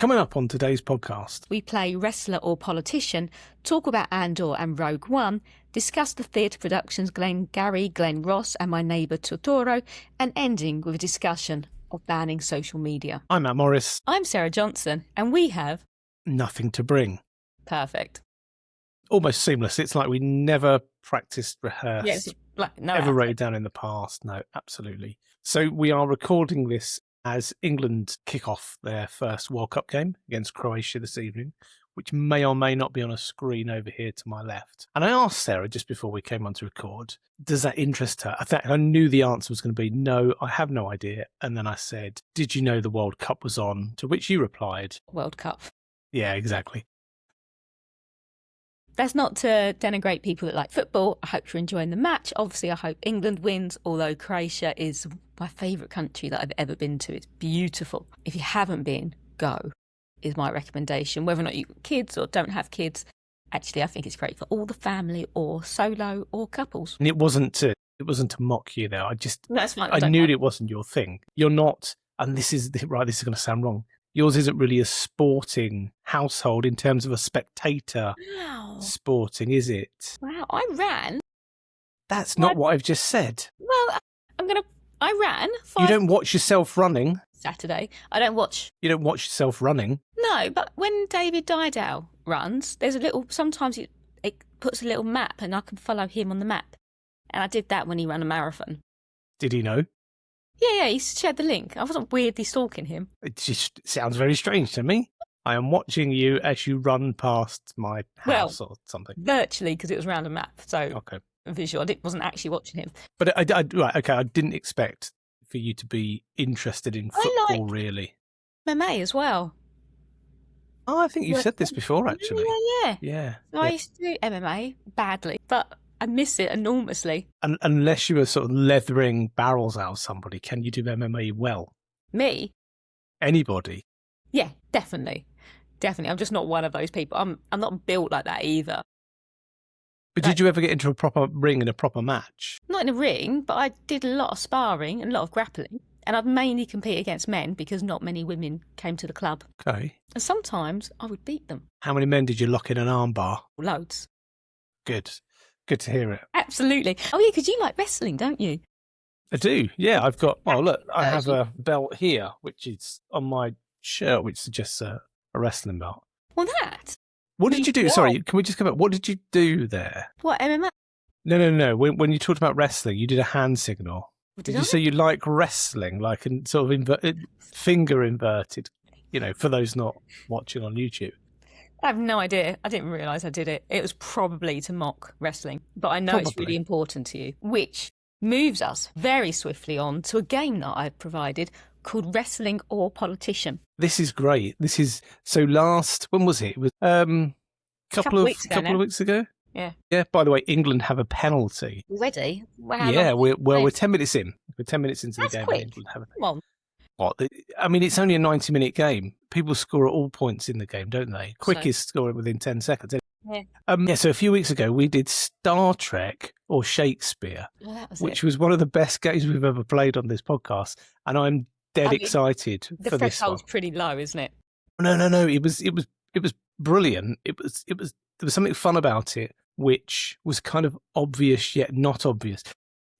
Coming up on today's podcast, we play Wrestler or Politician, talk about Andor and Rogue One, discuss the theatre productions Glengarry, Glen Ross and My Neighbour Totoro, and ending with a discussion of banning social media. I'm Matt Morris. I'm Sarah Johnson, and we have... nothing to bring. Perfect. Almost seamless. It's like we never practiced, rehearsed, Yes, like, no, ever wrote it down in the past. No, absolutely. So we are recording this as England kick off their first World Cup game against Croatia this evening, which may or may not be on a screen over here to my left. And I asked Sarah just before we came on to record, does that interest her? I knew the answer was going to be, no, I have no idea. And then I said, did you know the World Cup was on? To which you replied, World Cup. Yeah, exactly. That's not to denigrate people that like football. I hope you're enjoying the match. Obviously, I hope England wins, although Croatia is my favourite country that I've ever been to. It's beautiful. If you haven't been, go, is my recommendation. Whether or not you've got kids or don't have kids, actually, I think it's great for all the family or solo or couples. And it wasn't to mock you there. That's fine. I knew it wasn't your thing. You're not, and this is going to sound wrong. Yours isn't really a sporting household in terms of a spectator sporting, is it? Wow, I ran. That's not what I've just said. Well, I ran. You don't watch yourself running. Saturday. I don't watch. You don't watch yourself running. No, but when David Didal runs, there's a little, sometimes it puts a little map and I can follow him on the map. And I did that when he ran a marathon. Did he know? Yeah, he shared the link. I wasn't weirdly stalking him. It just sounds very strange to me. I am watching you as you run past my house or something. Virtually, because it was around a map. So okay. Visual. I wasn't actually watching him. But I didn't expect for you to be interested in football, really. MMA as well. Oh, I think you've said this before, actually. Yeah. So I used to do MMA badly, but I miss it enormously. And unless you were sort of leathering barrels out of somebody, can you do MMA well? Me? Anybody? Yeah, definitely. I'm just not one of those people. I'm not built like that either. But did you ever get into a proper ring in a proper match? Not in a ring, but I did a lot of sparring and a lot of grappling. And I'd mainly compete against men because not many women came to the club. Okay. And sometimes I would beat them. How many men did you lock in an armbar? Loads. Good to hear it. Absolutely. Oh, yeah, because you like wrestling, don't you? I do, yeah. I've got, look, I have a belt here, which is on my shirt, which suggests a wrestling belt. Well, that. What did you do? Sorry, can we just come back? What did you do there? What, MMA? No. When you talked about wrestling, you did a hand signal. Did you say you like wrestling, like in sort of finger inverted, for those not watching on YouTube? I have no idea. I didn't realise I did it. It was probably to mock wrestling, but I know it's really important to you, which moves us very swiftly on to a game that I've provided called Wrestling or Politician. This is great. When was it? It was couple of weeks ago. Yeah. Yeah. By the way, England have a penalty. Already? We're 10 minutes in. We're 10 minutes into the game. Quick. England have a penalty. Come on. What? I mean, it's only a 90-minute game. People score at all points in the game, don't they? Quickest scoring within 10 seconds. Yeah. So a few weeks ago, we did Star Trek or Shakespeare, which was one of the best games we've ever played on this podcast. And I'm excited for this one. The threshold's pretty low, isn't it? No. It was brilliant. There was something fun about it, which was kind of obvious yet not obvious.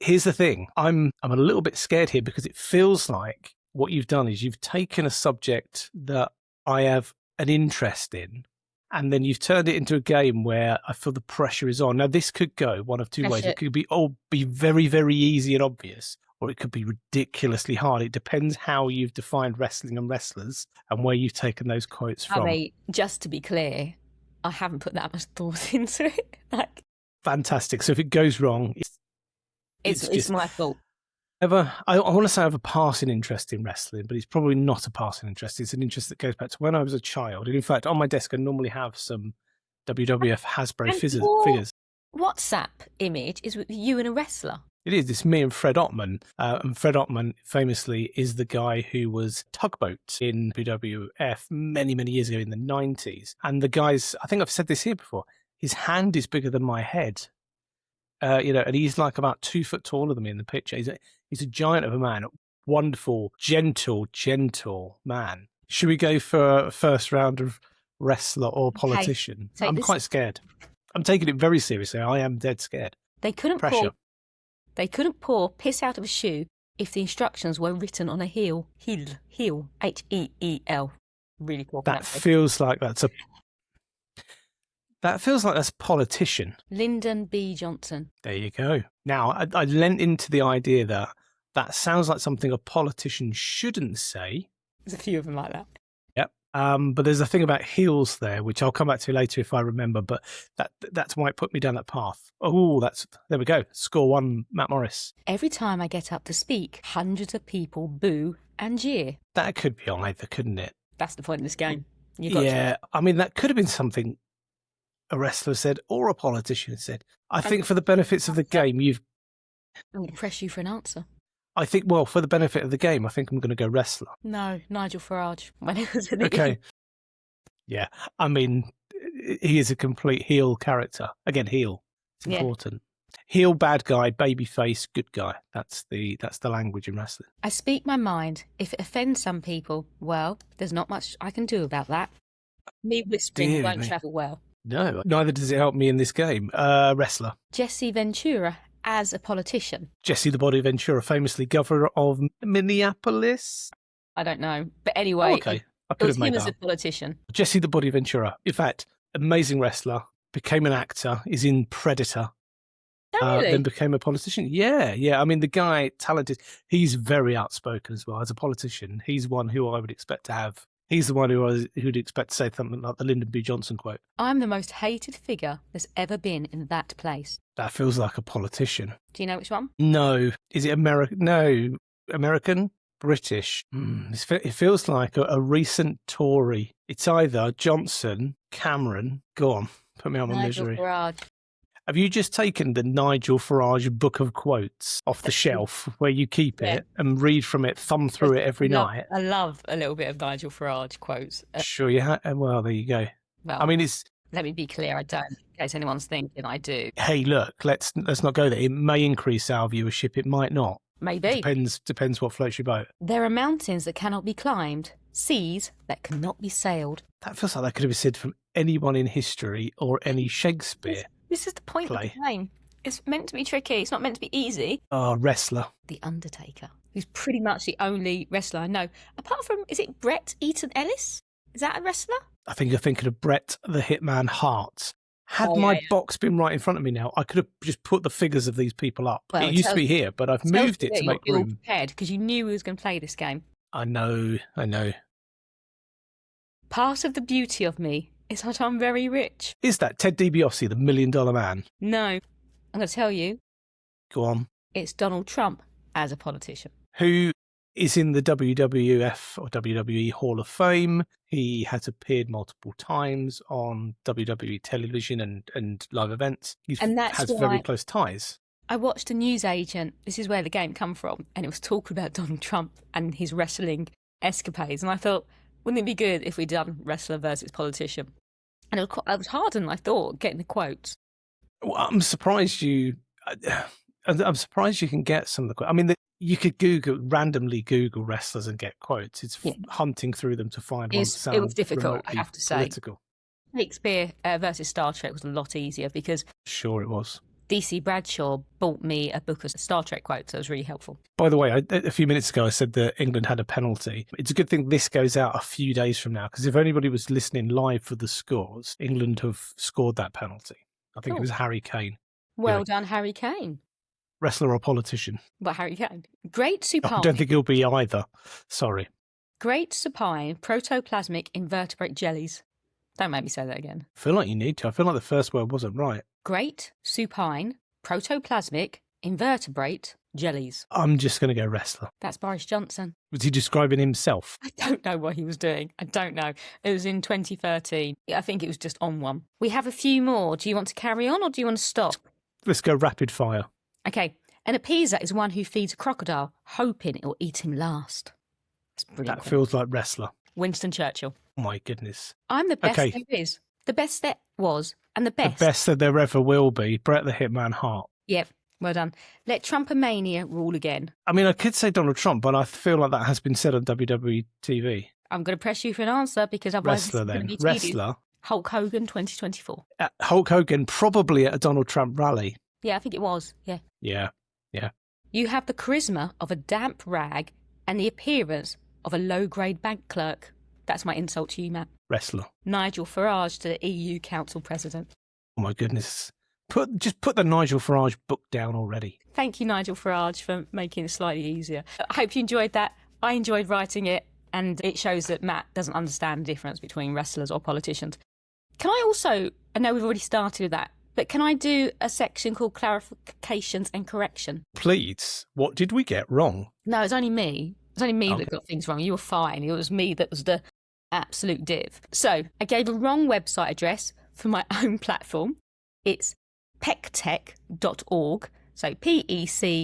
Here's the thing. I'm a little bit scared here because it feels like what you've done is you've taken a subject that I have an interest in, and then you've turned it into a game where I feel the pressure is on. Now, this could go one of two ways. It could be very, very easy and obvious, or it could be ridiculously hard. It depends how you've defined wrestling and wrestlers and where you've taken those quotes from. I mean, just to be clear, I haven't put that much thought into it. Fantastic. So if it goes wrong, it's my fault. I want to say I have a passing interest in wrestling, but it's probably not a passing interest. It's an interest that goes back to when I was a child. And in fact, on my desk, I normally have some WWF Hasbro figures. WhatsApp image is with you and a wrestler. It is. It's me and Fred Ottman. And Fred Ottman famously is the guy who was Tugboat in WWF many, many years ago in the 90s. And the guy's, I think I've said this here before, his hand is bigger than my head. And he's like about 2 foot taller than me in the picture. He's a giant of a man, wonderful, gentle man. Should we go for a first round of wrestler or politician? so I'm quite scared. I'm taking it very seriously. I am dead scared. They couldn't pour piss out of a shoe if the instructions were written on a heel. Heel. H-E-E-L. Really cool. That feels like that's politician. Lyndon B. Johnson. There you go. Now, I lent into the idea that sounds like something a politician shouldn't say. There's a few of them like that. Yep. But there's a thing about heels there, which I'll come back to later if I remember. But that's why it put me down that path. Oh, there we go. Score 1, Matt Morris. Every time I get up to speak, hundreds of people boo and jeer. That could be either, couldn't it? That's the point of this game. I mean, that could have been something a wrestler said or a politician said. I think for the benefits of the game, I'm going to press you for an answer. For the benefit of the game, I think I'm going to go wrestler. No, Nigel Farage. When it was in okay. Yeah, I mean, he is a complete heel character. Again, heel. It's important. Heel, bad guy, baby face, good guy. That's the language in wrestling. I speak my mind. If it offends some people, well, there's not much I can do about that. Me whispering won't travel well. No, neither does it help me in this game. Wrestler. Jesse Ventura as a politician. Jesse the Body Ventura, famously governor of Minneapolis. I don't know. But anyway, okay. I could have made him that as a politician. Jesse the Body Ventura. In fact, amazing wrestler, became an actor, is in Predator. Oh, really? Then became a politician. Yeah. I mean, the guy, talented. He's very outspoken as well. As a politician, he's one who I would expect to have. He's the one who'd expect to say something like the Lyndon B. Johnson quote. I'm the most hated figure there's ever been in that place. That feels like a politician. Do you know which one? No. Is it American? No. American? British? It feels like a recent Tory. It's either Johnson, Cameron. Go on. Put me on my misery. Farage. Have you just taken the Nigel Farage book of quotes off the shelf where you keep it and read from it, thumb through it every night? I love a little bit of Nigel Farage quotes. Sure you have. Well, there you go. Well, I mean, let me be clear, I don't, in case anyone's thinking I do. Hey, look, let's not go there. It may increase our viewership. It might not. Maybe. Depends what floats your boat. There are mountains that cannot be climbed, seas that cannot be sailed. That feels like that could have been said from anyone in history or any Shakespeare. This is the point of the game. It's meant to be tricky. It's not meant to be easy. Oh, wrestler. The Undertaker, who's pretty much the only wrestler I know. Apart from, is it Bret Eaton Ellis? Is that a wrestler? I think you're thinking of Bret the Hitman Hart. Had my box been right in front of me now, I could have just put the figures of these people up. Well, it used to be here, but I've moved it to make room. You're prepared because you knew we was going to play this game. I know. Part of the beauty of me is that I'm very rich. Is that Ted DiBiase, the $1 Million Man? No. I'm going to tell you. Go on. It's Donald Trump as a politician. Who is in the WWF or WWE Hall of Fame. He has appeared multiple times on WWE television and live events. He has very close ties. I watched a newsagent. This is where the game come from. And it was talking about Donald Trump and his wrestling escapades. And I thought, wouldn't it be good if we'd done wrestler versus politician? And it was harder than I thought, getting the quotes. Well, I'm surprised you can get some of the quotes. I mean, you could randomly Google wrestlers and get quotes. It's hunting through them to find one that sounds it was difficult, I have to say. Political. Shakespeare versus Star Trek was a lot easier because... Sure it was. DC Bradshaw bought me a book of Star Trek quotes, so it was really helpful. By the way, a few minutes ago I said that England had a penalty. It's a good thing this goes out a few days from now, because if anybody was listening live for the scores, England have scored that penalty. I think it was Harry Kane. Well done, Harry Kane. Wrestler or politician? But Harry Kane. Great supine. I don't think he'll be either. Sorry. Great supine protoplasmic invertebrate jellies. Don't make me say that again. I feel like you need to. I feel like the first word wasn't right. Great supine protoplasmic invertebrate jellies. I'm just going to go wrestler. That's Boris Johnson. Was he describing himself? I don't know what he was doing. I don't know. It was in 2013. I think it was just on one. We have a few more. Do you want to carry on or do you want to stop? Let's go rapid fire. Okay. An appeaser is one who feeds a crocodile, hoping it will eat him last. That's brilliant. That feels like wrestler. Winston Churchill. Oh my goodness. I'm the best there is. The best there was, and the best. The best that there ever will be. Bret the Hitman Hart. Yep, well done. Let Trumpomania rule again. I mean, I could say Donald Trump, but I feel like that has been said on WWE TV. I'm going to press you for an answer because otherwise Wrestler it's going to then. be tedious. Wrestler. Hulk Hogan 2024. Hulk Hogan, probably at a Donald Trump rally. Yeah, I think it was. Yeah. Yeah. You have the charisma of a damp rag and the appearance of a low-grade bank clerk. That's my insult to you, Matt. Wrestler. Nigel Farage to the EU Council President. Oh my goodness. Just put the Nigel Farage book down already. Thank you, Nigel Farage, for making it slightly easier. I hope you enjoyed that. I enjoyed writing it, and it shows that Matt doesn't understand the difference between wrestlers or politicians. Can I also, I know we've already started with that, but can I do a section called clarifications and correction? Please. What did we get wrong? No, it's only me. It's only me Okay. that got things wrong. You were fine. It was me that was the absolute div. So I gave a wrong website address for my own platform. It's pectech.org. So pectech.org.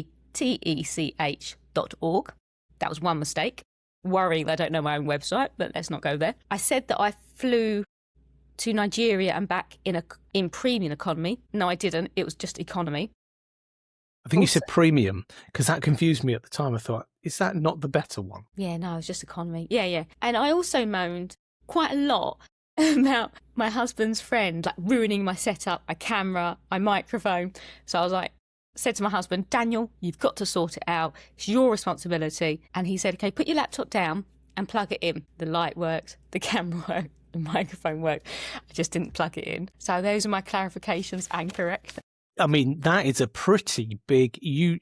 That was one mistake. Worrying that I don't know my own website, but let's not go there. I said that I flew to Nigeria and back in premium economy. No, I didn't. It was just economy. I think you said premium, because that confused me at the time. I thought, is that not the better one? Yeah, no, it was just economy. Yeah. And I also moaned quite a lot about my husband's friend, like ruining my setup, my camera, my microphone. So I was like, said to my husband, Daniel, you've got to sort it out. It's your responsibility. And he said, okay, put your laptop down and plug it in. The light worked, the camera worked, the microphone worked. I just didn't plug it in. So those are my clarifications and corrections. I mean, that is a pretty big... You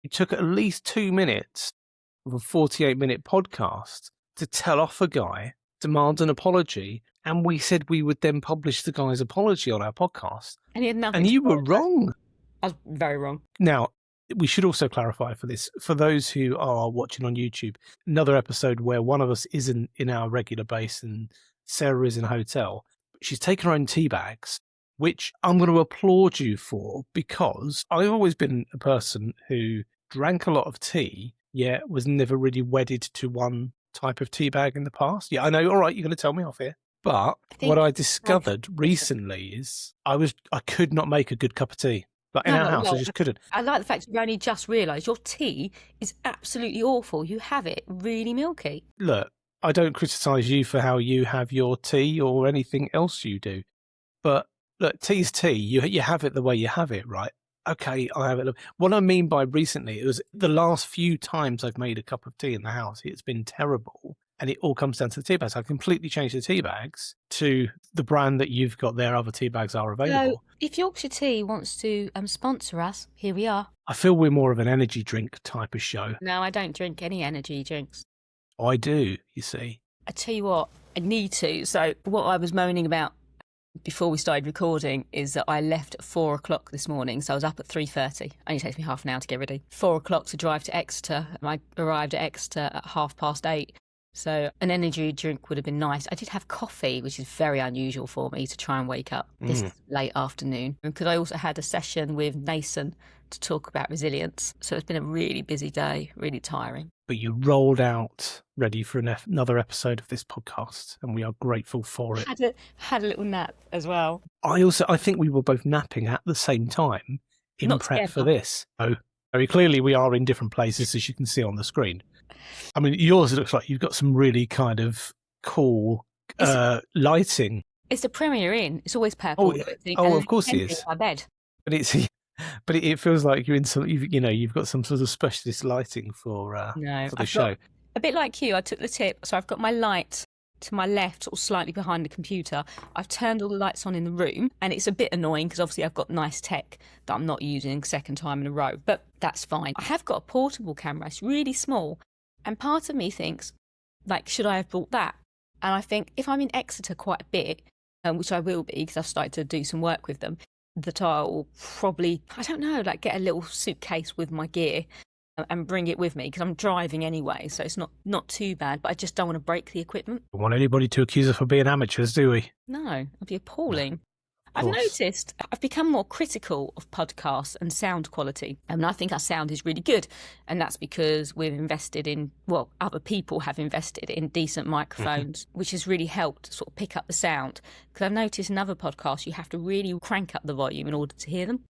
took at least 2 minutes of a 48-minute podcast to tell off a guy, demand an apology, and we said we would then publish the guy's apology on our podcast. And he had nothing. And you were wrong. I was very wrong. Now, we should also clarify for this, for those who are watching on YouTube, another episode where one of us isn't in our regular base and Sarah is in a hotel. She's taken her own tea bags, which I'm going to applaud you for, because I've always been a person who drank a lot of tea, yet was never really wedded to one type of tea bag in the past. Yeah, I know. All right, you're going to tell me off here. But what I discovered recently is I could not make a good cup of tea. Like in our house, I just couldn't. I like the fact you only just realised your tea is absolutely awful. You have it really milky. Look, I don't criticise you for how you have your tea or anything else you do. But look, tea's tea. You have it the way you have it, right? Okay, I have it. What I mean by recently, it was the last few times I've made a cup of tea in the house, it's been terrible. And it all comes down to the tea bags. I completely changed the tea bags to the brand that you've got there. Other tea bags are available. So if Yorkshire Tea wants to sponsor us, here we are. I feel we're more of an energy drink type of show. No, I don't drink any energy drinks. I do, you see. I tell you what, I need to. So what I was moaning about before we started recording is that I left at 4 o'clock this morning. So I was up at 3:30. Only takes me half an hour to get ready. 4 o'clock to drive to Exeter. And I arrived at Exeter at 8:30. So an energy drink would have been nice. I did have coffee, which is very unusual for me to try and wake up this late afternoon. Because I also had a session with Nathan to talk about resilience. So it's been a really busy day, really tiring. But you rolled out ready for another episode of this podcast, and we are grateful for it. Had a little nap as well. I think we were both napping at the same time in Not prep together. for this. So very clearly we are in different places, as you can see on the screen. I mean, yours looks like you've got some really kind of cool lighting. It's the Premier Inn. It's always purple. Of course it is. My bed. But it feels like you're in some. You've got some sort of specialist lighting for the show. A bit like you, I took the tip. So I've got my light to my left, or slightly behind the computer. I've turned all the lights on in the room, and it's a bit annoying because obviously I've got nice tech that I'm not using second time in a row. But that's fine. I have got a portable camera. It's really small, and part of me thinks, like, should I have bought that? And I think if I'm in Exeter quite a bit, which I will be because I've started to do some work with them, that I'll probably, I don't know, like get a little suitcase with my gear and bring it with me because I'm driving anyway, so it's not too bad, but I just don't want to break the equipment. Don't want anybody to accuse us of being amateurs, do we? No, it'd be appalling. I've noticed I've become more critical of podcasts and sound quality. And I think our sound is really good. And that's because we've invested in, well, other people have invested in decent microphones, which has really helped sort of pick up the sound. Because I've noticed in other podcasts, you have to really crank up the volume in order to hear them.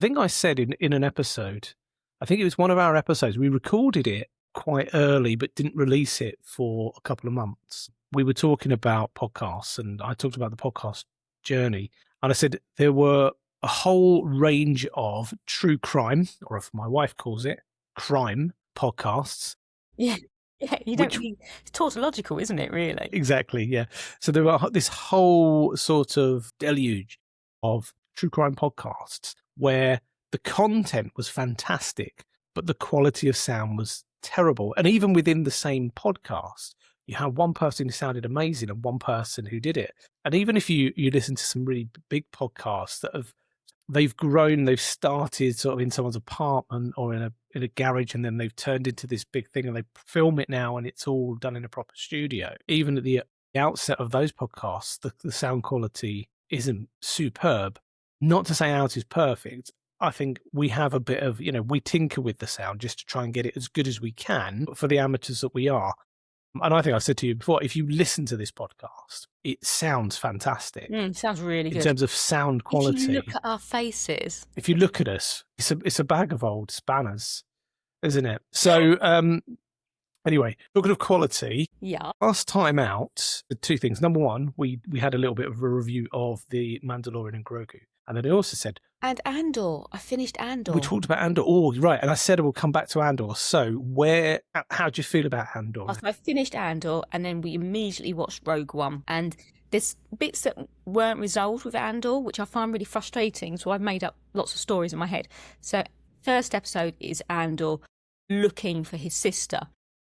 I think I said in an episode, I think it was one of our episodes, we recorded it quite early, but didn't release it for a couple of months. We were talking about podcasts, and I talked about the podcast journey. And I said there were a whole range of true crime, or if my wife calls it, crime podcasts. Yeah. Yeah, you don't really, it's tautological, isn't it, really? Exactly, yeah. So there were this whole sort of deluge of true crime podcasts where the content was fantastic, but the quality of sound was terrible. And even within the same podcast, you had one person who sounded amazing and one person who did it. And even if you listen to some really big podcasts that they've grown, they've started sort of in someone's apartment or in a garage, and then they've turned into this big thing and they film it now and it's all done in a proper studio. Even at the outset of those podcasts, the sound quality isn't superb. Not to say ours is perfect. I think we have a bit of, we tinker with the sound just to try and get it as good as we can for the amateurs that we are. And I think I said to you before, if you listen to this podcast, it sounds fantastic. It sounds really good. In terms of sound quality. If you look at our faces. If you look at us, it's a bag of old spanners, isn't it? So anyway, talking of quality, last time out, the two things. Number one, we had a little bit of a review of The Mandalorian and Grogu. And then I also said... And Andor. I finished Andor. We talked about Andor. Oh, right. And I said we'll come back to Andor. So how do you feel about Andor? I finished Andor and then we immediately watched Rogue One. And there's bits that weren't resolved with Andor, which I find really frustrating. So I've made up lots of stories in my head. So first episode is Andor looking for his sister.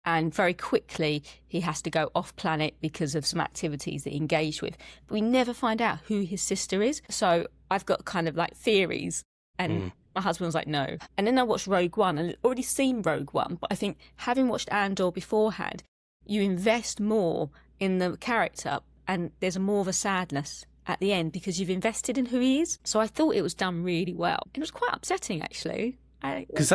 And very quickly, he has to go off planet because of some activities that he engaged with. But we never find out who his sister is. So I've got kind of like theories. And my husband was like, no. And then I watched Rogue One and I'd already seen Rogue One. But I think having watched Andor beforehand, you invest more in the character and there's more of a sadness at the end because you've invested in who he is. So I thought it was done really well. It was quite upsetting, actually. Because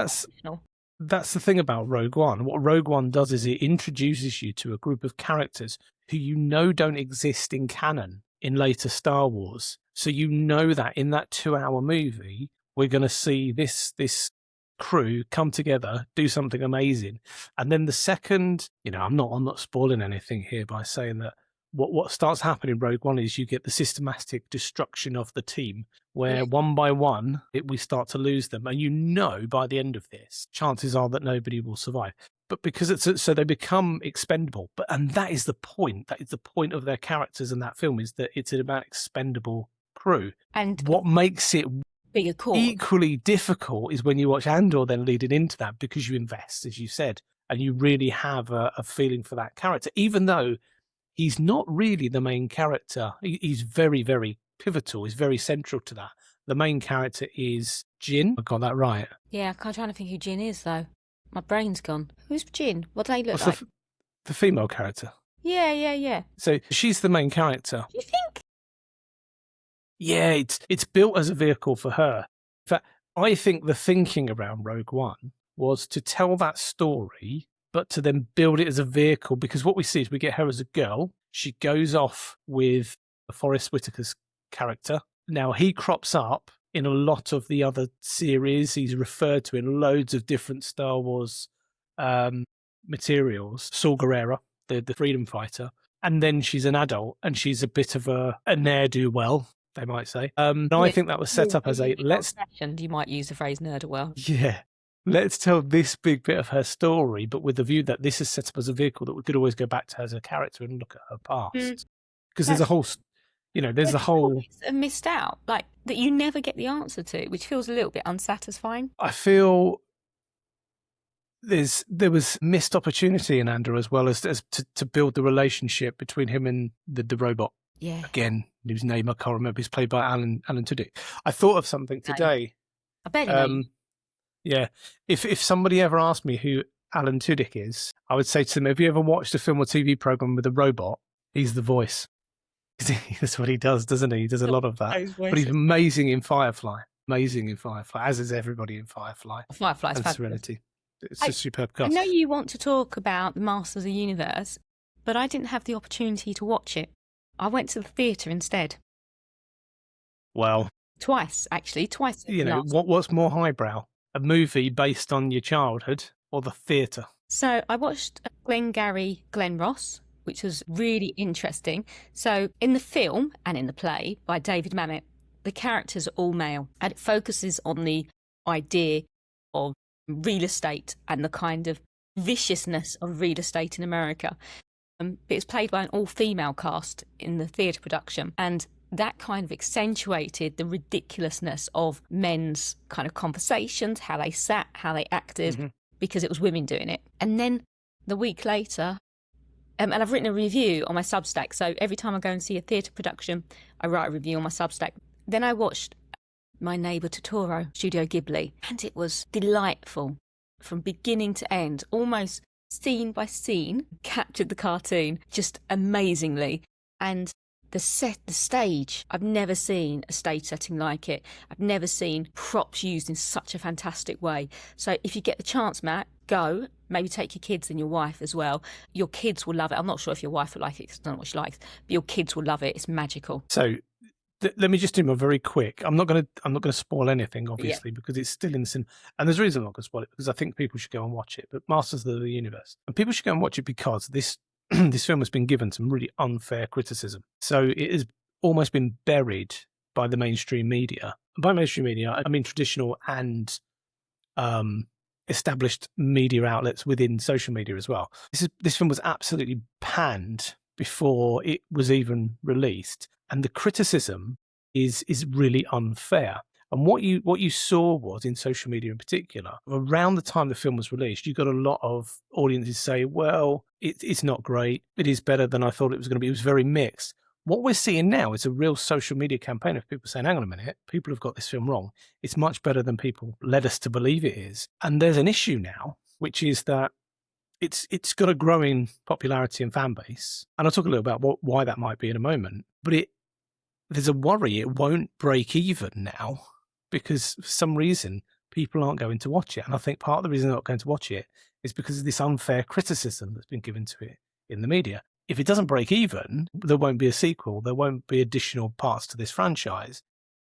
that's the thing about Rogue One. What Rogue One does is it introduces you to a group of characters who don't exist in canon in later Star Wars. So that in that 2-hour movie, we're going to see this crew come together, do something amazing. And then the second, I'm not spoiling anything here by saying that what starts happening in Rogue One is you get the systematic destruction of the team where one by one we start to lose them. And by the end of this, chances are that nobody will survive. But because so they become expendable. And that is the point. That is the point of their characters in that film, is that it's about expendable crew. And what makes it equally difficult is when you watch Andor then leading into that, because you invest, as you said, and you really have a feeling for that character, even though he's not really the main character. He's very, very pivotal. He's very central to that. The main character is Jin. I got that right. Yeah, I'm trying to think who Jin is, though. My brain's gone. Who's Jin? What do they look like? The female character. Yeah. So she's the main character. Do you think? Yeah, it's built as a vehicle for her. In fact, I think the thinking around Rogue One was to tell that story, but to then build it as a vehicle, because what we see is we get her as a girl. She goes off with Forrest Whitaker's character. Now, he crops up in a lot of the other series. He's referred to in loads of different Star Wars materials. Saw Gerrera, the freedom fighter. And then she's an adult, and she's a bit of a ne'er-do-well, they might say. I think that was set up as you might use the phrase ne'er-do-well. Yeah. Let's tell this big bit of her story, but with the view that this is set up as a vehicle that we could always go back to her as a character and look at her past. Because there's a whole, there's a whole... missed out, like, that you never get the answer to, which feels a little bit unsatisfying. I feel there was missed opportunity in Andor as well as to build the relationship between him and the robot. Yeah. Again, whose name I can't remember. He's played by Alan Tudyk. I thought of something today. I bet you know. Yeah. If somebody ever asked me who Alan Tudyk is, I would say to them, have you ever watched a film or TV program with a robot? He's the voice. That's what he does, doesn't he? He does a lot of that. But he's amazing in Firefly. Amazing in Firefly, as is everybody in Firefly. Firefly's and fabulous. Serenity. It's a superb cast. I know you want to talk about the Masters of the Universe, but I didn't have the opportunity to watch it. I went to the theatre instead. Well. Twice. What's more highbrow? A movie based on your childhood or the theatre? So I watched Glengarry Glen Ross, which was really interesting. So in the film and in the play by David Mamet, the characters are all male, and it focuses on the idea of real estate and the kind of viciousness of real estate in America. But it's played by an all-female cast in the theatre production, and that kind of accentuated the ridiculousness of men's kind of conversations, how they sat, how they acted, because it was women doing it. And then the week later, and I've written a review on my Substack, so every time I go and see a theatre production, I write a review on my Substack. Then I watched My Neighbour Totoro, Studio Ghibli, and it was delightful from beginning to end, almost scene by scene, captured the cartoon just amazingly. And the stage, I've never seen a stage setting like it. I've never seen props used in such a fantastic way. So if you get the chance, Matt, go. Maybe take your kids and your wife as well. Your kids will love it. I'm not sure if your wife will like it because I don't know what she likes, but your kids will love it. It's magical. So let me just do my very quick. I'm not going to spoil anything, obviously, because it's still in the cinema. And there's a reason I'm not going to spoil it, because I think people should go and watch it. But Masters of the Universe, and people should go and watch it because this this film has been given some really unfair criticism. So it has almost been buried by the mainstream media. And by mainstream media, I mean traditional and established media outlets within social media as well. This film was absolutely panned before it was even released, and the criticism is really unfair. And what you saw was, in social media in particular, around the time the film was released, you got a lot of audiences say, well, it's not great. It is better than I thought it was going to be. It was very mixed. What we're seeing now is a real social media campaign of people saying, hang on a minute, people have got this film wrong. It's much better than people led us to believe it is. And there's an issue now, which is that it's got a growing popularity and fan base. And I'll talk a little about why that might be in a moment. But there's a worry it won't break even now, because for some reason people aren't going to watch it. And I think part of the reason they're not going to watch it is because of this unfair criticism that's been given to it in the media. If it doesn't break even, there won't be a sequel. There won't be additional parts to this franchise.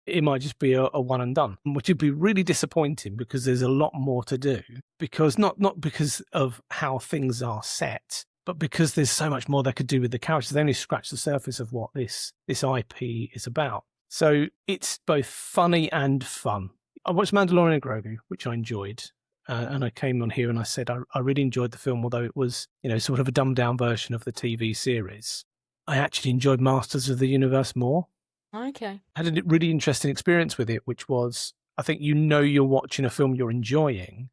It might just be a one and done, which would be really disappointing because there's a lot more to do. Because not because of how things are set, but because there's so much more they could do with the characters. They only scratch the surface of what this IP is about. So it's both funny and fun. I watched Mandalorian and Grogu, which I enjoyed. And I came on here and I said I really enjoyed the film, although it was, sort of a dumbed down version of the TV series. I actually enjoyed Masters of the Universe more. Okay. I had a really interesting experience with it, which was, I think you're watching a film you're enjoying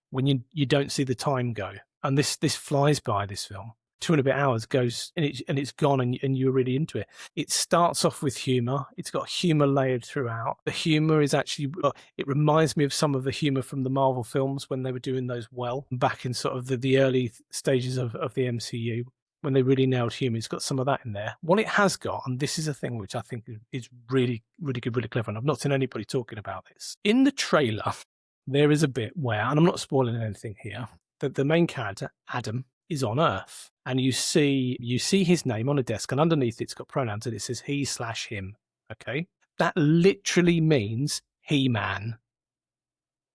when you don't see the time go. And this flies by, this film. 2 and a bit hours goes and it's gone and you're really into it. It starts off with humour. It's got humour layered throughout. The humour is actually, it reminds me of some of the humour from the Marvel films when they were doing those well, back in sort of the early stages of the MCU, when they really nailed humour. It's got some of that in there. What it has got, and this is a thing which I think is really, really good, really clever, and I've not seen anybody talking about this. In the trailer, there is a bit where, and I'm not spoiling anything here, that the main character, Adam, is on Earth, and you see his name on a desk, and underneath it's got pronouns and it says he/him. Okay, that literally means He-Man.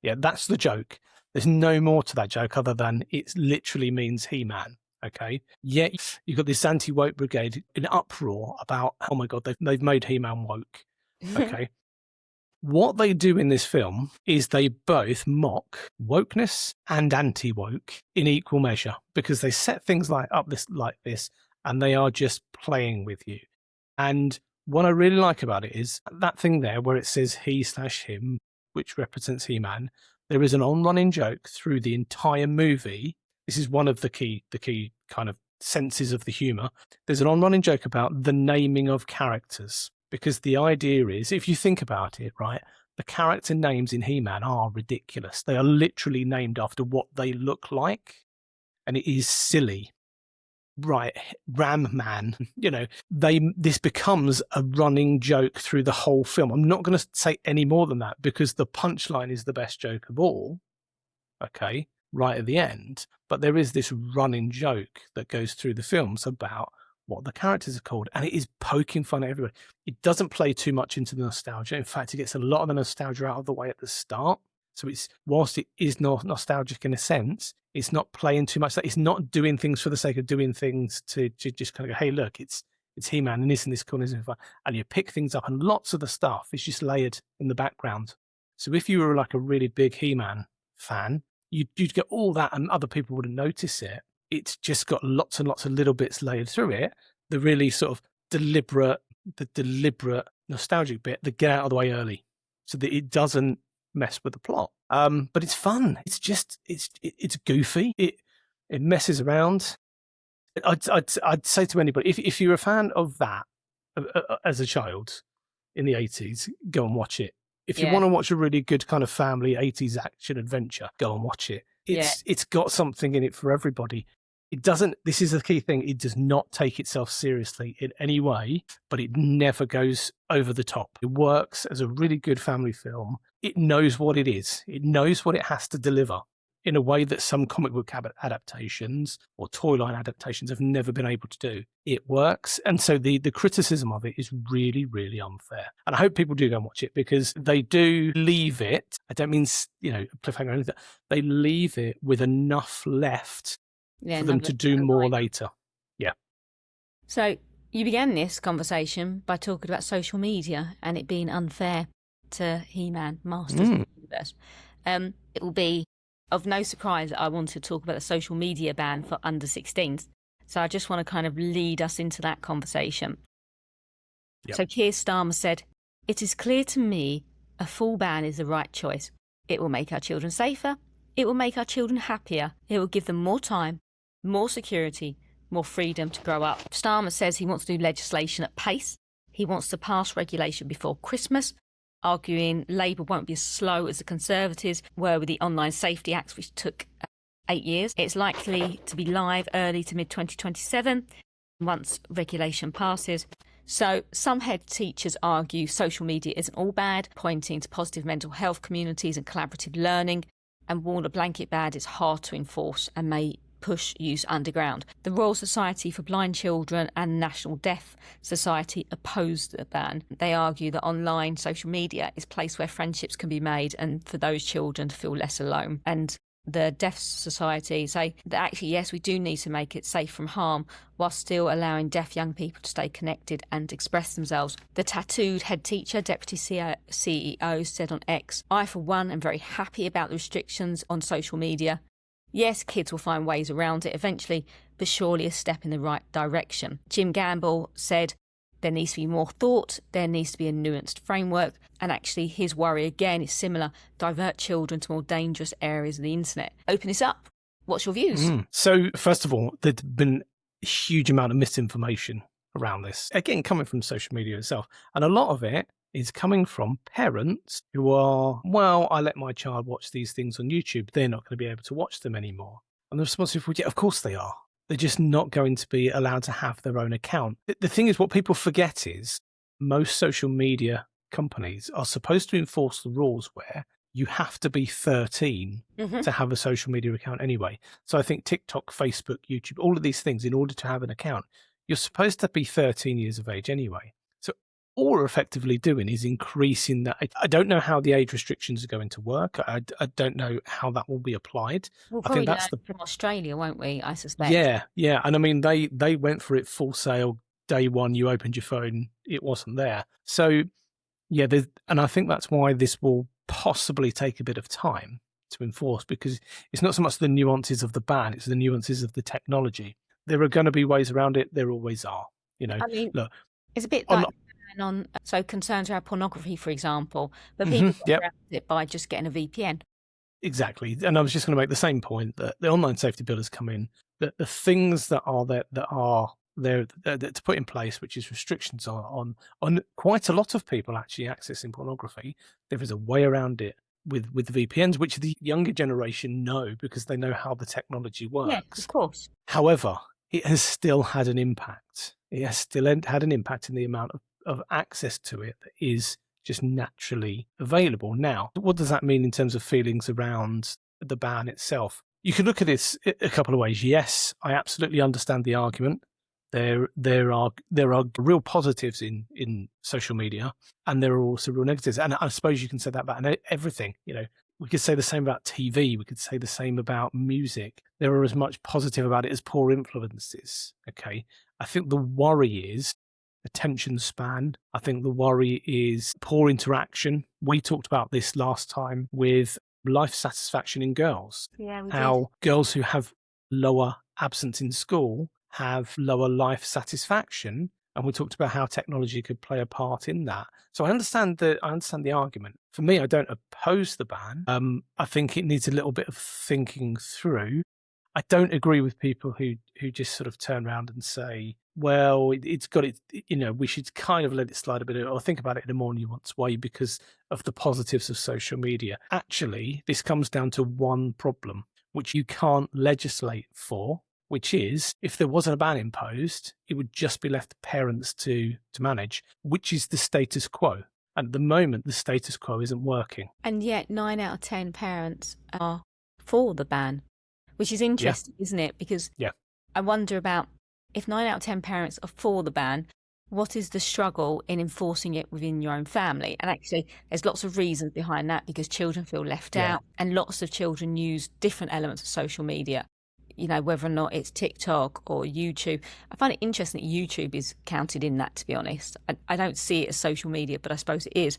Yeah, that's the joke. There's no more to that joke other than it literally means He-Man. Okay, yet you've got this anti-woke brigade in uproar about, oh my god, they've made He-Man woke. Okay. What they do in this film is they both mock wokeness and anti-woke in equal measure, because they set things like this and they are just playing with you. And what I really like about it is that thing there where it says he/him, which represents He-Man. There is an on-running joke through the entire movie. This is one of the key kind of senses of the humour. There's an on-running joke about the naming of characters. Because the idea is, if you think about it, right, the character names in He-Man are ridiculous. They are literally named after what they look like. And it is silly. Right, Ram Man, this becomes a running joke through the whole film. I'm not going to say any more than that because the punchline is the best joke of all. Okay, right at the end. But there is this running joke that goes through the films about what the characters are called, and it is poking fun at everybody. It doesn't play too much into the nostalgia. In fact, it gets a lot of the nostalgia out of the way at the start. So whilst it is not nostalgic in a sense, It's not playing too much. It's not doing things for the sake of doing things to just kind of go, hey, look, it's He-Man and isn't this cool? Isn't it fun? And you pick things up, and lots of the stuff is just layered in the background. So if you were like a really big He-Man fan, you'd get all that, and other people wouldn't notice it. It's just got lots and lots of little bits layered through it. The really sort of deliberate nostalgic bit that get out of the way early, so that it doesn't mess with the plot. But it's fun. It's just it's goofy. It messes around. I'd say to anybody, if you're a fan of that as a child in the 80s, go and watch it. If you want to watch a really good kind of family 80s action adventure, go and watch it. It's got something in it for everybody. It doesn't, this is the key thing, it does not take itself seriously in any way, but it never goes over the top. It works as a really good family film. It knows what it is. It knows what it has to deliver in a way that some comic book adaptations or toy line adaptations have never been able to do. It works. And so the criticism of it is really, really unfair. And I hope people do go and watch it, because they do leave it, I don't mean, cliffhanger or anything, they leave it with enough left for them to do more later. Yeah. So you began this conversation by talking about social media and it being unfair to He-Man, Masters of the Universe. It will be of no surprise that I want to talk about the social media ban for under 16s. So I just want to kind of lead us into that conversation. Yep. So Keir Starmer said, "It is clear to me a full ban is the right choice. It will make our children safer. It will make our children happier. It will give them more time, more security, more freedom to grow up." Starmer says he wants to do legislation at pace. He wants to pass regulation before Christmas, arguing Labour won't be as slow as the Conservatives were with the Online Safety Act, which took 8 years. It's likely to be live early to mid-2027 once regulation passes. So some head teachers argue social media isn't all bad, pointing to positive mental health communities and collaborative learning, and warn a blanket ban is hard to enforce and may push use underground. The Royal Society for Blind Children and National Deaf Society opposed the ban. They argue that online social media is a place where friendships can be made and for those children to feel less alone. And the Deaf Society say that actually, yes, we do need to make it safe from harm while still allowing deaf young people to stay connected and express themselves. The tattooed head teacher, Deputy CEO, said on X, "I, for one, am very happy about the restrictions on social media. Yes, kids will find ways around it eventually, but surely a step in the right direction." Jim Gamble said there needs to be more thought, there needs to be a nuanced framework, and actually his worry again is similar: divert children to more dangerous areas of the internet. Open this up. What's your views? So, first of all, there's been a huge amount of misinformation around this, again, coming from social media itself, and a lot of it is coming from parents who are, well, I let my child watch these things on YouTube. They're not going to be able to watch them anymore. And the response is, well, yeah, of course they are. They're just not going to be allowed to have their own account. The thing is, what people forget is most social media companies are supposed to enforce the rules where you have to be 13 to have a social media account anyway. So I think TikTok, Facebook, YouTube, all of these things, in order to have an account, you're supposed to be 13 years of age anyway. All we're effectively doing is increasing that. I don't know how the age restrictions are going to work. I don't know how that will be applied. We'll I think that's from Australia, won't we? I suspect. Yeah. And I mean, they went for it full sale day one. You opened your phone, it wasn't there. So yeah, and I think that's why this will possibly take a bit of time to enforce, because it's not so much the nuances of the ban, it's the nuances of the technology. There are going to be ways around it. There always are. I mean, look, it's a bit like on concerns around pornography, for example, but people get around it by just getting a VPN. Exactly. And I was just going to make the same point, that the online safety bill has come in, that the things that are there to put in place, which is restrictions on quite a lot of people actually accessing pornography. There is a way around it with VPNs, which the younger generation know because they know how the technology works. Yes, of course. However, it has still had an impact. It has still had an impact in the amount of access to it that is just naturally available. Now, what does that mean in terms of feelings around the ban itself? You could look at this a couple of ways. Yes, I absolutely understand the argument. There are real positives in social media, and there are also real negatives. And I suppose you can say that about everything. We could say the same about TV. We could say the same about music. There are as much positive about it as poor influences. Okay. I think the worry is attention span. I think the worry is poor interaction. We talked about this last time with life satisfaction in girls. Yeah, we How girls who have lower absence in school have lower life satisfaction. And we talked about how technology could play a part in that. So I understand the argument. For me, I don't oppose the ban. I think it needs a little bit of thinking through. I don't agree with people who just sort of turn around and say, well, it's got it, we should kind of let it slide a bit or think about it in a more nuanced way because of the positives of social media. Actually, this comes down to one problem, which you can't legislate for, which is if there wasn't a ban imposed, it would just be left to parents to manage, which is the status quo. And at the moment, the status quo isn't working. And yet 9 out of 10 parents are for the ban, which is interesting, isn't it? Because I wonder about if 9 out of 10 parents are for the ban, what is the struggle in enforcing it within your own family? And actually, there's lots of reasons behind that because children feel left out and lots of children use different elements of social media. Whether or not it's TikTok or YouTube. I find it interesting that YouTube is counted in that, to be honest. I don't see it as social media, but I suppose it is.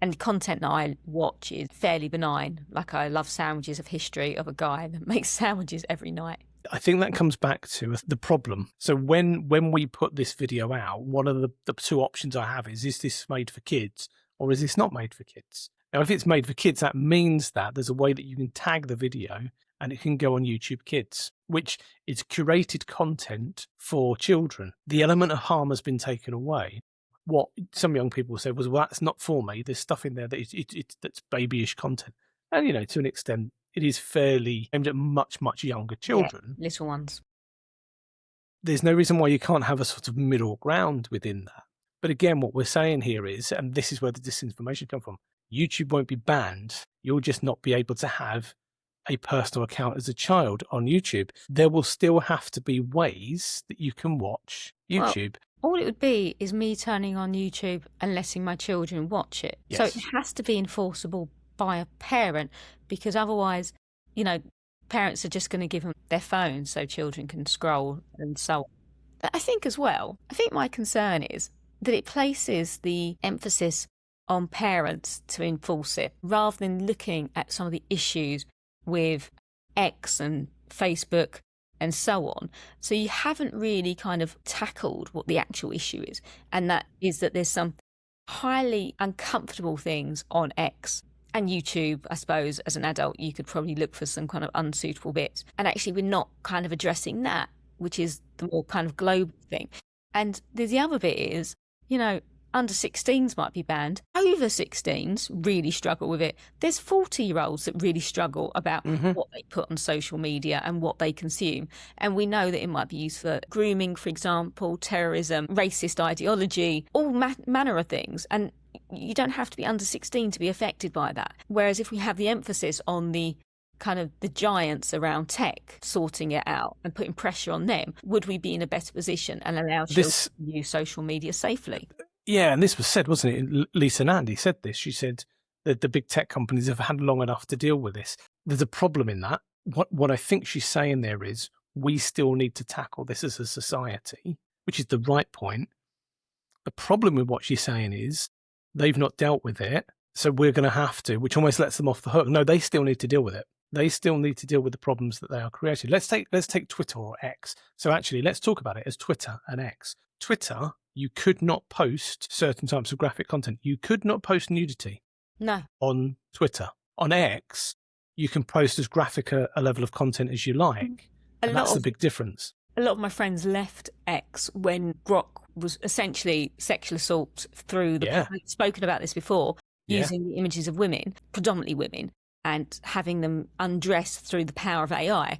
And the content that I watch is fairly benign. Like I love sandwiches of history of a guy that makes sandwiches every night. I think that comes back to the problem. So when we put this video out, one of the two options I have is this made for kids or is this not made for kids? Now, if it's made for kids, that means that there's a way that you can tag the video and it can go on YouTube Kids, which is curated content for children. The element of harm has been taken away. What some young people said was, well, that's not for me. There's stuff in there that's babyish content. And, to an extent, it is fairly aimed at much, much younger children. Yeah, little ones. There's no reason why you can't have a sort of middle ground within that. But again, what we're saying here is, and this is where the disinformation comes from, YouTube won't be banned. You'll just not be able to have a personal account as a child on YouTube. There will still have to be ways that you can watch YouTube. Well, all it would be is me turning on YouTube and letting my children watch it. Yes. So it has to be enforceable by a parent because otherwise, parents are just going to give them their phones so children can scroll and so on. I think as well, my concern is that it places the emphasis on parents to enforce it rather than looking at some of the issues with X and Facebook and so on. So you haven't really kind of tackled what the actual issue is. And that is that there's some highly uncomfortable things on X and YouTube. I suppose as an adult, you could probably look for some kind of unsuitable bits. And actually, we're not kind of addressing that, which is the more kind of global thing. And the other bit is, under 16s might be banned. Over 16s really struggle with it. There's 40-year-olds that really struggle about what they put on social media and what they consume. And we know that it might be used for grooming, for example, terrorism, racist ideology, all manner of things. And you don't have to be under 16 to be affected by that. Whereas if we have the emphasis on the kind of the giants around tech sorting it out and putting pressure on them, would we be in a better position and allow children to use social media safely? Yeah, and this was said, wasn't it? Lisa Nandy said this. She said that the big tech companies have had long enough to deal with this. There's a problem in that. What I think she's saying there is we still need to tackle this as a society, which is the right point. The problem with what she's saying is they've not dealt with it, so we're going to have to, which almost lets them off the hook. No, they still need to deal with it. They still need to deal with the problems that they are creating. Let's take Twitter or X. So actually, let's talk about it as Twitter and X. Twitter, you could not post certain types of graphic content. You could not post nudity. No. On Twitter. On X, you can post as graphic a level of content as you like. And that's the big difference. A lot of my friends left X when Grok was essentially sexual assault through the... I've spoken about this before, using the images of women, predominantly women, and having them undressed through the power of AI.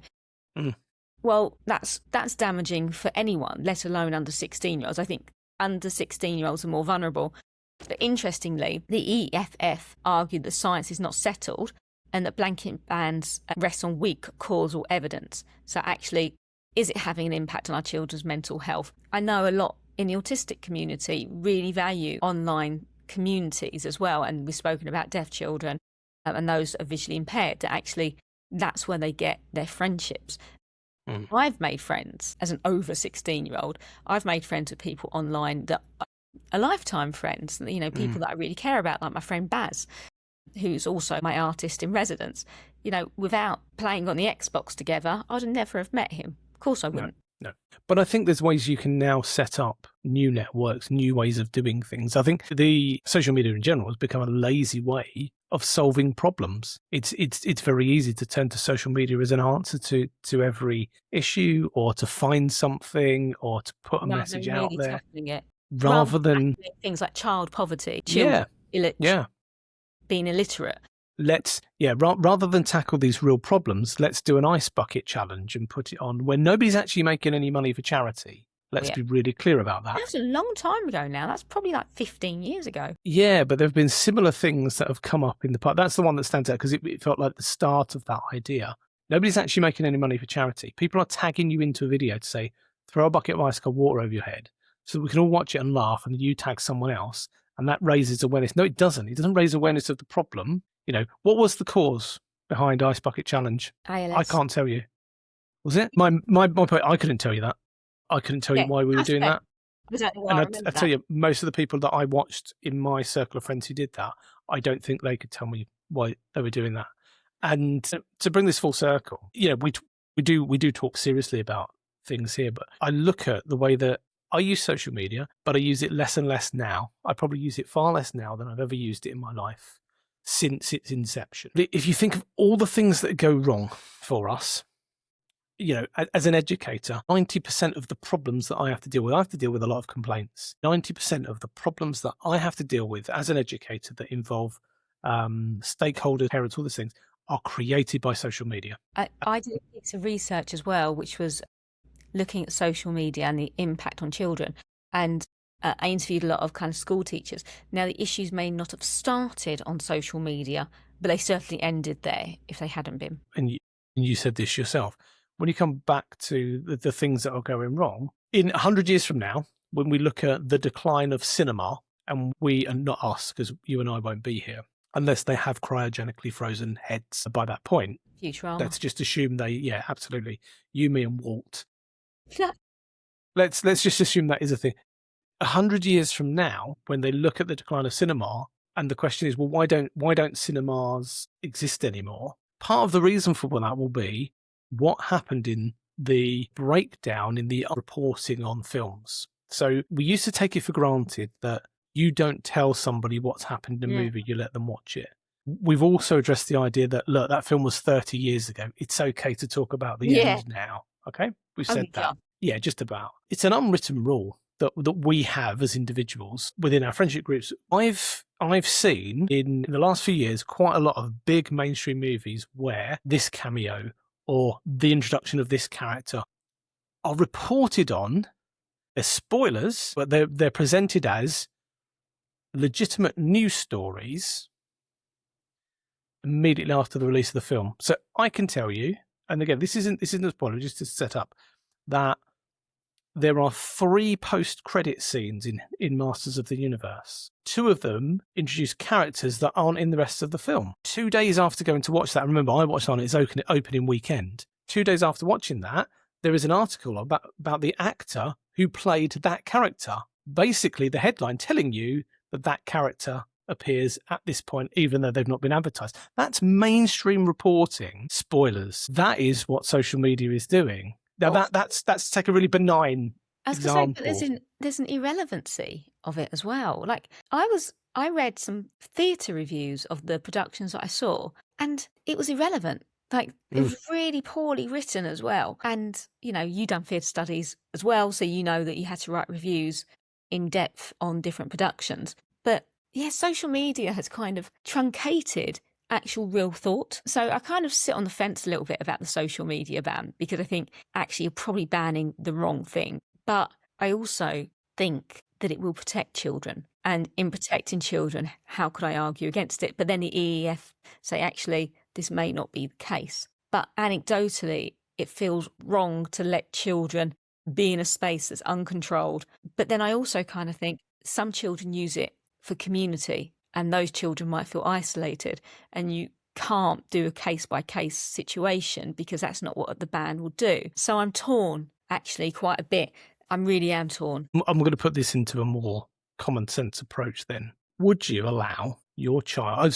Well, that's damaging for anyone, let alone under 16-year-olds. I think under 16-year-olds are more vulnerable. But interestingly, the EFF argued that science is not settled and that blanket bans rest on weak causal evidence. So actually, is it having an impact on our children's mental health? I know a lot in the autistic community really value online communities as well. And we've spoken about deaf children and those that are visually impaired, that actually that's where they get their friendships. Mm. I've made friends as an over 16-year-old. I've made friends with people online that are lifetime friends, people that I really care about, like my friend Baz, who's also my artist in residence. Without playing on the Xbox together, I'd never have met him. Of course I wouldn't. No. But I think there's ways you can now set up new networks, new ways of doing things. I think the social media in general has become a lazy way of solving problems. It's very easy to turn to social media as an answer to every issue, or to find something, or to put a message out there. Rather than things like child poverty, being illiterate. Rather than tackle these real problems, let's do an ice bucket challenge and put it on when nobody's actually making any money for charity. Let's be really clear about that. That was a long time ago now. That's probably like 15 years ago. Yeah, but there have been similar things that have come up in the past. That's the one that stands out because it felt like the start of that idea. Nobody's actually making any money for charity. People are tagging you into a video to say, throw a bucket of ice cold water over your head so that we can all watch it and laugh, and you tag someone else, and that raises awareness. No, it doesn't. It doesn't raise awareness of the problem. What was the cause behind Ice Bucket Challenge? ALS. I can't tell you. Was it? My point, I couldn't tell you that. I couldn't tell you why we were doing that. Exactly why I remember that. I tell you, most of the people that I watched in my circle of friends who did that, I don't think they could tell me why they were doing that. And to bring this full circle, we do talk seriously about things here, but I look at the way that I use social media, but I use it less and less now. I probably use it far less now than I've ever used it in my life since its inception. If you think of all the things that go wrong for us, as an educator, 90% of the problems that I have to deal with a lot of complaints. 90% of the problems that I have to deal with as an educator that involve stakeholders, parents, all these things, are created by social media. I did a piece of research as well, which was looking at social media and the impact on children. And I interviewed a lot of kind of school teachers. Now, the issues may not have started on social media, but they certainly ended there if they hadn't been. And you said this yourself. When you come back to the things that are going wrong, in 100 years from now, when we look at the decline of cinema, and not us, because you and I won't be here, unless they have cryogenically frozen heads by that point. Futurama. Let's just assume absolutely. You, me, and Walt. Let's just assume that is a thing. 100 years from now, when they look at the decline of cinema, and the question is, well, why don't cinemas exist anymore? Part of the reason for that will be what happened in the breakdown in the reporting on films. So we used to take it for granted that you don't tell somebody what's happened in a movie, you let them watch it. We've also addressed the idea that, look, that film was 30 years ago. It's okay to talk about the end now. Okay? We've said that. Yeah, just about. It's an unwritten rule that we have as individuals within our friendship groups. I've seen in the last few years quite a lot of big mainstream movies where this cameo or the introduction of this character are reported on as spoilers, but they're presented as legitimate news stories immediately after the release of the film. So I can tell you, and again, this isn't a spoiler, just to set up, that there are 3 post-credit scenes in Masters of the Universe. 2 of them introduce characters that aren't in the rest of the film. 2 days after going to watch that, remember I watched on its opening weekend. 2 days after watching that, there is an article about the actor who played that character. Basically, the headline telling you that character appears at this point, even though they've not been advertised. That's mainstream reporting. Spoilers. That is what social media is doing. Now that's to take a really benign example. But there's an irrelevancy of it as well. Like I read some theatre reviews of the productions that I saw, and it was irrelevant. Like it was really poorly written as well. And you done theatre studies as well, so you know that you had to write reviews in depth on different productions. But yeah, social media has kind of truncated actual real thought. So I kind of sit on the fence a little bit about the social media ban, because I think actually you're probably banning the wrong thing. But I also think that it will protect children. And in protecting children, how could I argue against it? But then the EEF say, actually, this may not be the case. But anecdotally, it feels wrong to let children be in a space that's uncontrolled. But then I also kind of think some children use it for community, and those children might feel isolated. And can't do a case-by-case situation because that's not what the ban will do. So I'm torn, actually, quite a bit. I really am torn. I'm going to put this into a more common sense approach then. Would you allow your child...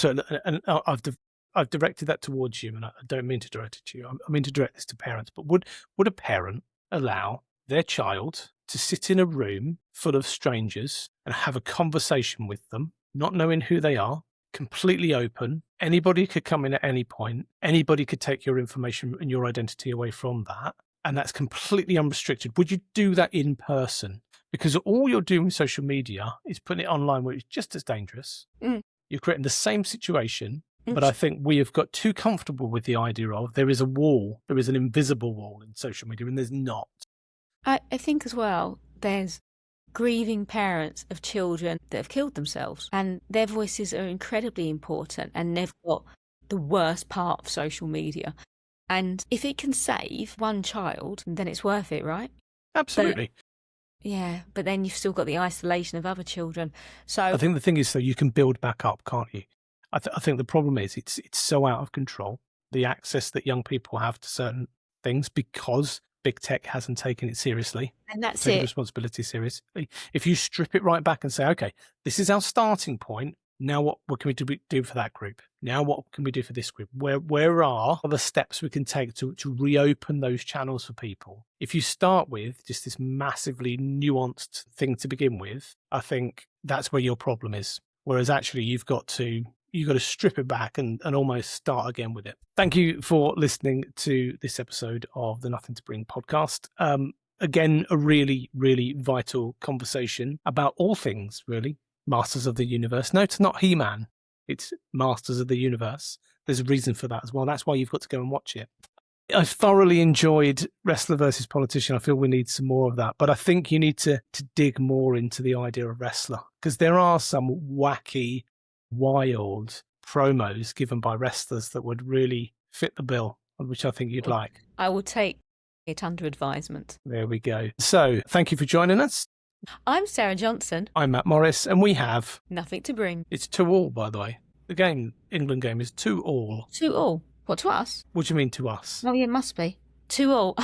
I've directed that towards you, and I don't mean to direct it to you. I mean to direct this to parents. But would a parent allow their child to sit in a room full of strangers and have a conversation with them, not knowing who they are, completely open? Anybody could come in at any point. Anybody could take your information and your identity away from that. And that's completely unrestricted. Would you do that in person? Because all you're doing with social media is putting it online, where it's just as dangerous. You're creating the same situation. But I think we have got too comfortable with the idea of there is a wall, there is an invisible wall in social media, and there's not. I think as well, there's grieving parents of children that have killed themselves, and their voices are incredibly important, and they've got the worst part of social media. And if it can save one child, then it's worth it, right? Absolutely. But then you've still got the isolation of other children. So I think the thing is, though, you can build back up, can't you? I think the problem is it's so out of control, the access that young people have to certain things, because big tech hasn't taken it seriously. And that's taken it. Responsibility seriously. If you strip it right back and say, okay, this is our starting point. Now what can we do for that group? Now what can we do for this group? Where are the steps we can take to reopen those channels for people? If you start with just this massively nuanced thing to begin with, I think that's where your problem is. Whereas actually you've got to strip it back and almost start again with it. Thank you for listening to this episode of the Nothing to Bring podcast. Again, a really, really vital conversation about all things, really. Masters of the Universe. No, it's not He-Man. It's Masters of the Universe. There's a reason for that as well. That's why you've got to go and watch it. I've thoroughly enjoyed Wrestler versus Politician. I feel we need some more of that. But I think you need to dig more into the idea of wrestler, because there are some wacky, wild promos given by wrestlers that would really fit the bill, which I think you'd like. I will take it under advisement. There we go. So thank you for joining us. I'm Sarah Johnson. I'm Matt Morris, and we have Nothing to Bring. It's 2-2, by the way. The England game is 2-2. 2-2? What, to us? What do you mean to us? Oh, yeah, it must be. 2-2.